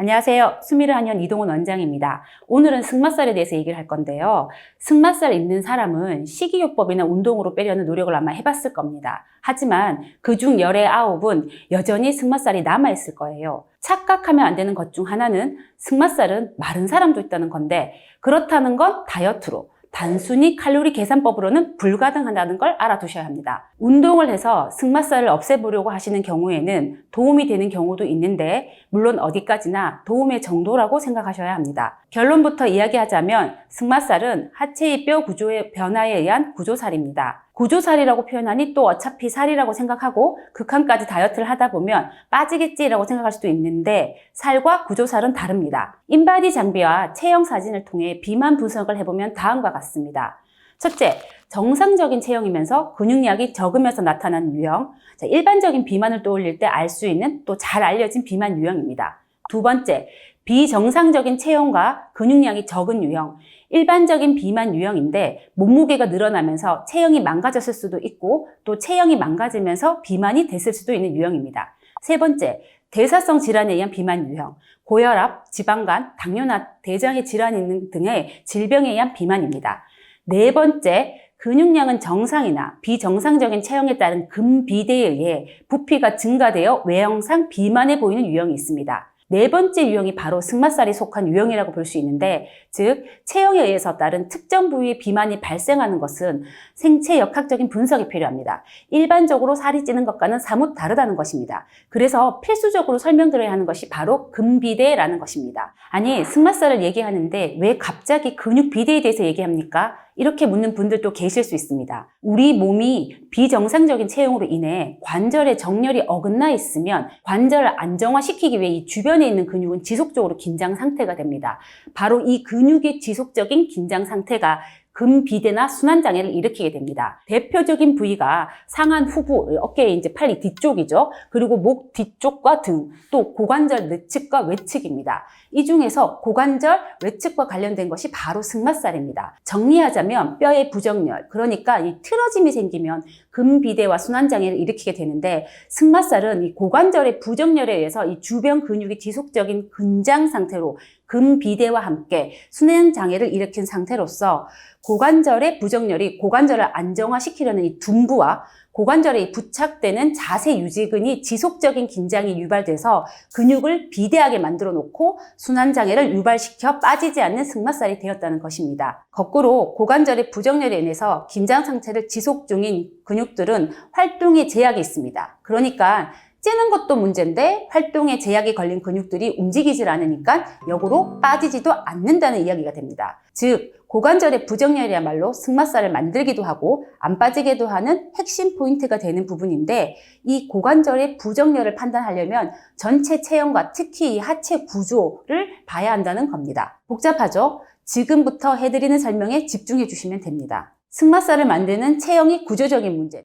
안녕하세요. 수미를 한의원 이동훈 원장입니다. 오늘은 승마살에 대해서 얘기를 할 건데요. 승마살 있는 사람은 식이요법이나 운동으로 빼려는 노력을 아마 해봤을 겁니다. 하지만 그중 열의 9은 여전히 승마살이 남아있을 거예요. 착각하면 안 되는 것 중 하나는 승마살은 마른 사람도 있다는 건데, 그렇다는 건 다이어트로 단순히 칼로리 계산법으로는 불가능하다는 걸 알아두셔야 합니다. 운동을 해서 승마살을 없애보려고 하시는 경우에는 도움이 되는 경우도 있는데, 물론 어디까지나 도움의 정도라고 생각하셔야 합니다. 결론부터 이야기하자면 승마살은 하체의 뼈 구조의 변화에 의한 구조살입니다. 구조살이라고 표현하니 또 어차피 살이라고 생각하고 극한까지 다이어트를 하다 보면 빠지겠지라고 생각할 수도 있는데, 살과 구조살은 다릅니다. 인바디 장비와 체형 사진을 통해 비만 분석을 해보면 다음과 같습니다. 첫째, 정상적인 체형이면서 근육량이 적으면서 나타나는 유형. 일반적인 비만을 떠올릴 때 알 수 있는 또 잘 알려진 비만 유형입니다. 두 번째, 비정상적인 체형과 근육량이 적은 유형. 일반적인 비만 유형인데 몸무게가 늘어나면서 체형이 망가졌을 수도 있고, 또 체형이 망가지면서 비만이 됐을 수도 있는 유형입니다. 세 번째, 대사성 질환에 의한 비만 유형. 고혈압, 지방간, 당뇨나 대장의 질환 등의 질병에 의한 비만입니다. 네 번째, 근육량은 정상이나 비정상적인 체형에 따른 근비대에 의해 부피가 증가되어 외형상 비만해 보이는 유형이 있습니다. 네 번째 유형이 바로 승마살이 속한 유형이라고 볼 수 있는데, 즉 체형에 의해서 따른 특정 부위의 비만이 발생하는 것은 생체 역학적인 분석이 필요합니다. 일반적으로 살이 찌는 것과는 사뭇 다르다는 것입니다. 그래서 필수적으로 설명드려야 하는 것이 바로 근비대라는 것입니다. 아니, 승마살을 얘기하는데 왜 갑자기 근육비대에 대해서 얘기합니까? 이렇게 묻는 분들도 계실 수 있습니다. 우리 몸이 비정상적인 체형으로 인해 관절의 정렬이 어긋나 있으면 관절을 안정화시키기 위해 이 주변에 있는 근육은 지속적으로 긴장 상태가 됩니다. 바로 이 근육의 지속적인 긴장 상태가 근비대나 순환장애를 일으키게 됩니다. 대표적인 부위가 상한 후부, 어깨의 이제 팔이 뒤쪽이죠. 그리고 목 뒤쪽과 등, 또 고관절 내측과 외측입니다. 이 중에서 고관절 외측과 관련된 것이 바로 승마살입니다. 정리하자면 뼈의 부정렬, 그러니까 이 틀어짐이 생기면 근비대와 순환장애를 일으키게 되는데, 승마살은 이 고관절의 부정렬에 의해서 이 주변 근육이 지속적인 근장 상태로 근비대와 함께 순환장애를 일으킨 상태로서 고관절의 부정렬이 고관절을 안정화시키려는 이 둔부와 고관절에 부착되는 자세 유지근이 지속적인 긴장이 유발돼서 근육을 비대하게 만들어 놓고 순환장애를 유발시켜 빠지지 않는 승마살이 되었다는 것입니다. 거꾸로 고관절의 부정렬에 인해서 긴장 상태를 지속 중인 근육들은 활동에 제약이 있습니다. 그러니까 찌는 것도 문제인데 활동에 제약이 걸린 근육들이 움직이질 않으니까 역으로 빠지지도 않는다는 이야기가 됩니다. 즉 고관절의 부정렬이야말로 승마살을 만들기도 하고 안 빠지게도 하는 핵심 포인트가 되는 부분인데, 이 고관절의 부정렬을 판단하려면 전체 체형과 특히 이 하체 구조를 봐야 한다는 겁니다. 복잡하죠? 지금부터 해드리는 설명에 집중해 주시면 됩니다. 승마살을 만드는 체형의 구조적인 문제.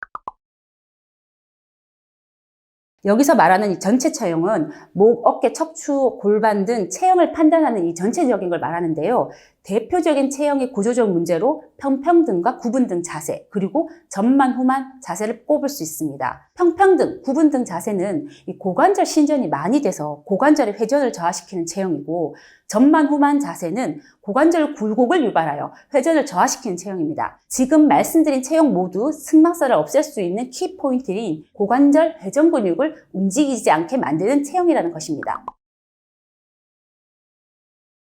여기서 말하는 이 전체 체형은 목, 어깨, 척추, 골반 등 체형을 판단하는 이 전체적인 걸 말하는데요. 대표적인 체형의 구조적 문제로 평평등과 구분등 자세, 그리고 전만후만 자세를 꼽을 수 있습니다. 평평등, 구분등 자세는 이 고관절 신전이 많이 돼서 고관절의 회전을 저하시키는 체형이고, 전만후만 자세는 고관절 굴곡을 유발하여 회전을 저하시키는 체형입니다. 지금 말씀드린 체형 모두 승마살을 없앨 수 있는 키포인트인 고관절 회전 근육을 움직이지 않게 만드는 체형이라는 것입니다.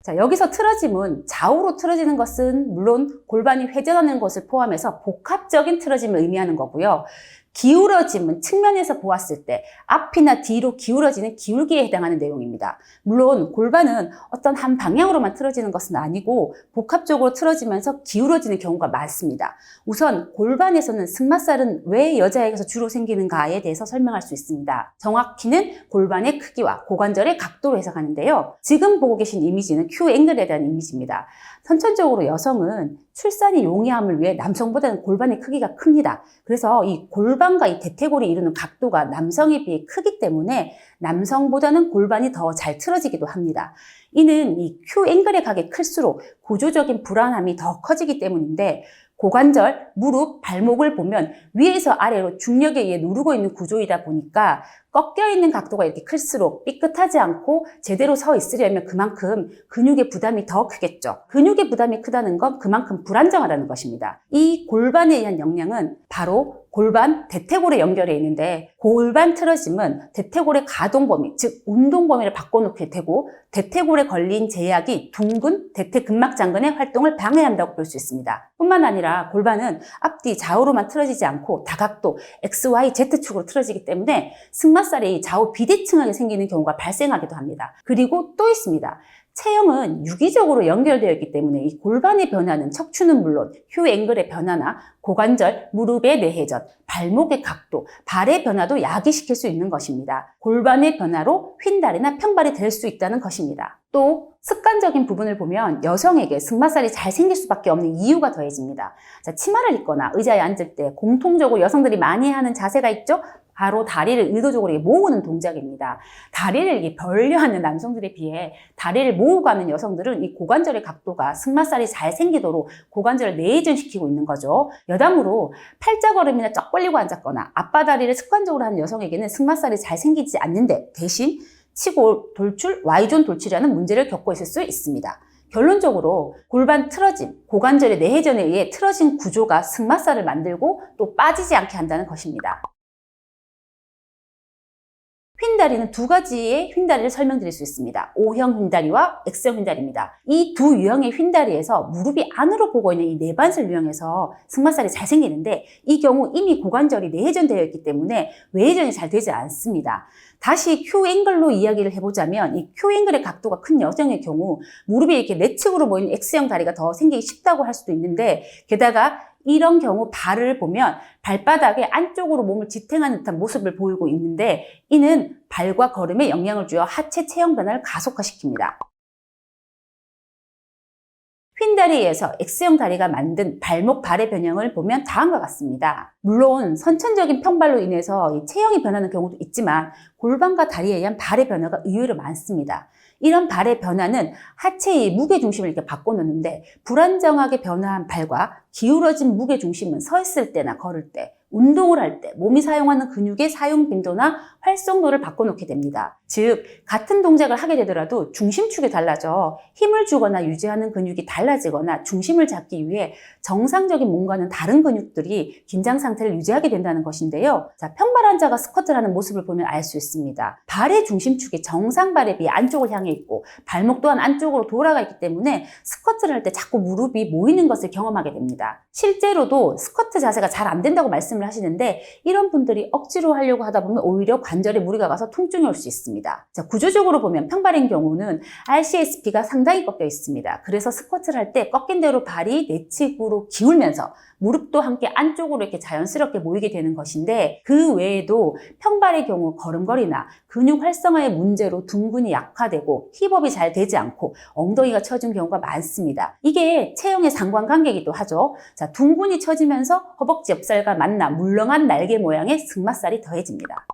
자, 여기서 틀어짐은 좌우로 틀어지는 것은 물론 골반이 회전하는 것을 포함해서 복합적인 틀어짐을 의미하는 거고요. 기울어짐은 측면에서 보았을 때 앞이나 뒤로 기울어지는 기울기에 해당하는 내용입니다. 물론 골반은 어떤 한 방향으로만 틀어지는 것은 아니고 복합적으로 틀어지면서 기울어지는 경우가 많습니다. 우선 골반에서는 승마살은 왜 여자에게서 주로 생기는가에 대해서 설명할 수 있습니다. 정확히는 골반의 크기와 고관절의 각도로 해석하는데요. 지금 보고 계신 이미지는 Q 앵글에 대한 이미지입니다. 선천적으로 여성은 출산이 용이함을 위해 남성보다는 골반의 크기가 큽니다. 그래서 이 골반과 이 대퇴골이 이루는 각도가 남성에 비해 크기 때문에 남성보다는 골반이 더 잘 틀어지기도 합니다. 이는 이 Q 앵글의 각이 클수록 구조적인 불안함이 더 커지기 때문인데, 고관절, 무릎, 발목을 보면 위에서 아래로 중력에 의해 누르고 있는 구조이다 보니까 꺾여 있는 각도가 이렇게 클수록 삐끗하지 않고 제대로 서 있으려면 그만큼 근육의 부담이 더 크겠죠. 근육의 부담이 크다는 건 그만큼 불안정하다는 것입니다. 이 골반에 의한 영향은 바로 골반 대퇴골에 연결해 있는데, 골반 틀어짐은 대퇴골의 가동 범위, 즉 운동 범위를 바꿔놓게 되고, 대퇴골에 걸린 제약이 둥근 대퇴근막장근의 활동을 방해한다고 볼 수 있습니다. 뿐만 아니라 골반은 앞뒤 좌우로만 틀어지지 않고 다각도 X, Y, Z축으로 틀어지기 때문에 승마살이 좌우 비대칭하게 생기는 경우가 발생하기도 합니다. 그리고 또 있습니다. 체형은 유기적으로 연결되어 있기 때문에 이 골반의 변화는 척추는 물론 휴 앵글의 변화나 고관절, 무릎의 내회전, 발목의 각도, 발의 변화도 야기시킬 수 있는 것입니다. 골반의 변화로 휜다리나 평발이 될 수 있다는 것입니다. 또 습관적인 부분을 보면 여성에게 승마살이 잘 생길 수밖에 없는 이유가 더해집니다. 자, 치마를 입거나 의자에 앉을 때 공통적으로 여성들이 많이 하는 자세가 있죠? 바로 다리를 의도적으로 모으는 동작입니다. 다리를 이렇게 벌려하는 남성들에 비해 다리를 모으고 하는 여성들은 이 고관절의 각도가 승마살이 잘 생기도록 고관절을 내전시키고 있는 거죠. 여담으로 팔자걸음이나 쩍 벌리고 앉았거나 앞바다리를 습관적으로 하는 여성에게는 승마살이 잘 생기지 않는데, 대신 치골 돌출, Y존 돌출이라는 문제를 겪고 있을 수 있습니다. 결론적으로 골반 틀어짐, 고관절의 내회전에 의해 틀어진 구조가 승마살을 만들고 또 빠지지 않게 한다는 것입니다. 휜다리는 두 가지의 휜다리를 설명드릴 수 있습니다. O형 휜다리와 X형 휜다리입니다. 이 두 유형의 휜다리에서 무릎이 안으로 보고 있는 이 내반슬 유형에서 승마살이 잘 생기는데, 이 경우 이미 고관절이 내회전되어 있기 때문에 외회전이 잘 되지 않습니다. 다시 Q 앵글로 이야기를 해보자면, 이 Q 앵글의 각도가 큰 여성의 경우 무릎이 이렇게 내측으로 보이는 X형 다리가 더 생기기 쉽다고 할 수도 있는데, 게다가 이런 경우 발을 보면 발바닥에 안쪽으로 몸을 지탱하는 듯한 모습을 보이고 있는데, 이는 발과 걸음에 영향을 주어 하체 체형 변화를 가속화시킵니다. 휜다리에서 X형 다리가 만든 발목, 발의 변형을 보면 다음과 같습니다. 물론 선천적인 평발로 인해서 이 체형이 변하는 경우도 있지만 골반과 다리에 의한 발의 변화가 의외로 많습니다. 이런 발의 변화는 하체의 무게중심을 이렇게 바꿔놓는데, 불안정하게 변화한 발과 기울어진 무게중심은 서 있을 때나 걸을 때, 운동을 할 때 몸이 사용하는 근육의 사용 빈도나 활성도를 바꿔놓게 됩니다. 즉, 같은 동작을 하게 되더라도 중심축이 달라져 힘을 주거나 유지하는 근육이 달라지거나 중심을 잡기 위해 정상적인 몸과는 다른 근육들이 긴장 상태를 유지하게 된다는 것인데요. 자, 평발 환자가 스쿼트를 하는 모습을 보면 알 수 있습니다. 발의 중심축이 정상발에 비해 안쪽을 향해 있고 발목 또한 안쪽으로 돌아가 있기 때문에 스쿼트를 할 때 자꾸 무릎이 모이는 것을 경험하게 됩니다. 실제로도 스쿼트 자세가 잘 안 된다고 말씀을 하시는데, 이런 분들이 억지로 하려고 하다 보면 오히려 관절에 무리가 가서 통증이 올 수 있습니다. 자, 구조적으로 보면 평발인 경우는 RCSP가 상당히 꺾여 있습니다. 그래서 스쿼트를 할 때 꺾인 대로 발이 내측으로 기울면서 무릎도 함께 안쪽으로 이렇게 자연스럽게 모이게 되는 것인데, 그 외에도 평발의 경우 걸음걸이나 근육 활성화의 문제로 둥근이 약화되고 힙업이 잘 되지 않고 엉덩이가 처진 경우가 많습니다. 이게 체형의 상관관계이기도 하죠. 자, 둥근이 처지면서 허벅지 옆살과 만나 물렁한 날개 모양의 승마살이 더해집니다.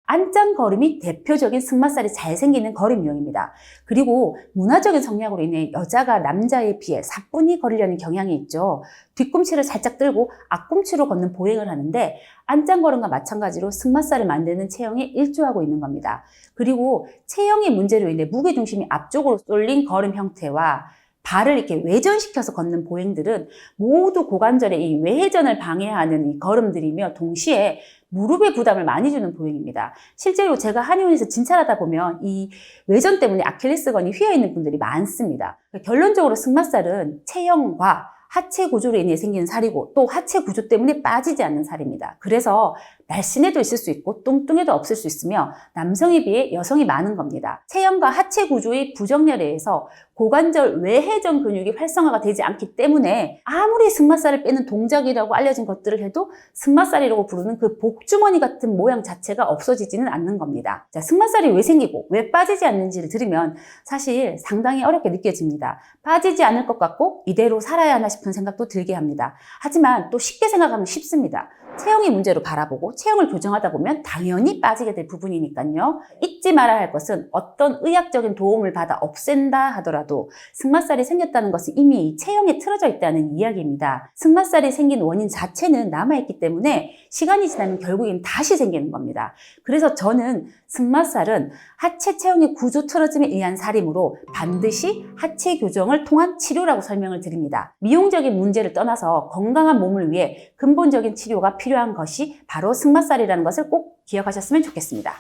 안짱걸음이 대표적인 승마살이 잘 생기는 걸음 유형입니다. 그리고 문화적인 성향으로 인해 여자가 남자에 비해 사뿐히 걸으려는 경향이 있죠. 뒤꿈치를 살짝 들고 앞꿈치로 걷는 보행을 하는데, 안짱걸음과 마찬가지로 승마살을 만드는 체형에 일조하고 있는 겁니다. 그리고 체형의 문제로 인해 무게중심이 앞쪽으로 쏠린 걸음 형태와 발을 이렇게 외전시켜서 걷는 보행들은 모두 고관절의 이 외회전을 방해하는 이 걸음들이며, 동시에 무릎에 부담을 많이 주는 보행입니다. 실제로 제가 한의원에서 진찰하다 보면 이 외전 때문에 아킬레스건이 휘어있는 분들이 많습니다. 결론적으로 승마살은 체형과 하체 구조로 인해 생기는 살이고, 또 하체 구조 때문에 빠지지 않는 살입니다. 그래서 날씬해도 있을 수 있고 뚱뚱해도 없을 수 있으며 남성에 비해 여성이 많은 겁니다. 체형과 하체 구조의 부정렬에 의해서 고관절 외회전 근육이 활성화가 되지 않기 때문에 아무리 승마살을 빼는 동작이라고 알려진 것들을 해도 승마살이라고 부르는 그 복주머니 같은 모양 자체가 없어지지는 않는 겁니다. 자, 승마살이 왜 생기고 왜 빠지지 않는지를 들으면 사실 상당히 어렵게 느껴집니다. 빠지지 않을 것 같고 이대로 살아야 하나 싶은 생각도 들게 합니다. 하지만 또 쉽게 생각하면 쉽습니다. 체형의 문제로 바라보고 체형을 교정하다 보면 당연히 빠지게 될 부분이니까요. 잊지 말아야 할 것은 어떤 의학적인 도움을 받아 없앤다 하더라도 승마살이 생겼다는 것은 이미 이 체형에 틀어져 있다는 이야기입니다. 승마살이 생긴 원인 자체는 남아있기 때문에 시간이 지나면 결국엔 다시 생기는 겁니다. 그래서 저는 승마살은 하체 체형의 구조 틀어짐에 의한 살이므로 반드시 하체 교정을 통한 치료라고 설명을 드립니다. 미용적인 문제를 떠나서 건강한 몸을 위해 근본적인 치료가 필요한 것이 바로 승마살이라는 것을 꼭 기억하셨으면 좋겠습니다.